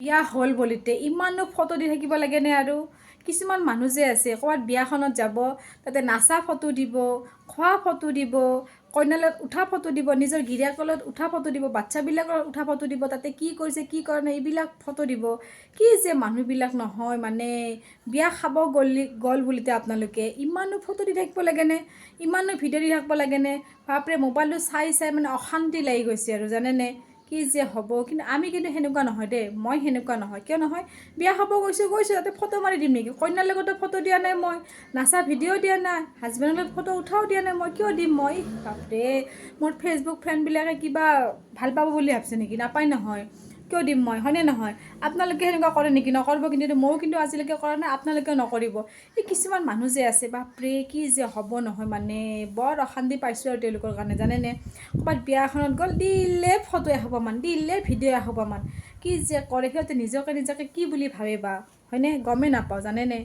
বিয়া হ'ল বুলিতে ইমানো ফটো দি থাকিব লাগেনে আৰু কিছুমান মানুহ যে আছে ক'ৰবাত বিয়াখনত যাব তাতে নাচা ফটো দিব খোৱা ফটো দিব কইনাৰ লগত উঠা ফটো দিব নিজৰ গিৰিয়েকৰ লগত উঠা ফটো দিব বাচ্ছাবিলাকৰ উঠা ফটো দিব তাতে কি কৰিছে কি কৰা নাই এইবিলাক ফটো দিব কি যে মানুহবিলাক নহয় মানে বিয়া খাব গ'ল বুলিতে আপোনালোকে ইমানো ফটো দি থাকিব লাগেনে ইমানো ভিডিঅ' দি থাকিব লাগেনে বাপৰে মোবাইলটো চাই চাই মানে অশান্তি লাগি গৈছে আৰু জানেনে কি যে হ'ব কিন্তু আমি কিন্তু সেনেকুৱা নহয় দেই মই সেনেকুৱা নহয় কিয় নহয় বিয়া খাব গৈছোঁ তাতে ফটো মাৰি দিম নেকি কইনাৰ লগতো ফটো দিয়া নাই মই নাচা ভিডিঅ' দিয়া নাই হাজবেণ্ডৰ লগত ফটো উঠাও দিয়া নাই মই কিয় দিম মই বাপৰে মোৰ ফেচবুক ফ্ৰেণ্ডবিলাকে কিবা ভাল পাব বুলি ভাবিছে নেকি নাপায় নহয় কিয় দিম মই হয়নে নহয় আপোনালোকে সেনেকুৱা কৰে নেকি নকৰিব কিন্তু ময়ো কিন্তু আজিলৈকে কৰা নাই আপোনালোকেও নকৰিব এই কিছুমান মানুহ যে আছে বাপৰে কি যে হ'ব নহয় মানে বৰ অশান্তি পাইছোঁ আৰু তেওঁলোকৰ কাৰণে জানেনে ক'ৰবাত বিয়া এখনত গ'ল দিলে ফটো এসোপামান দিলে ভিডিঅ' এসোপামান কি যে কৰে সিহঁতে নিজকে কি বুলি ভাবে বা হয়নে গমেই নাপাওঁ জানেনে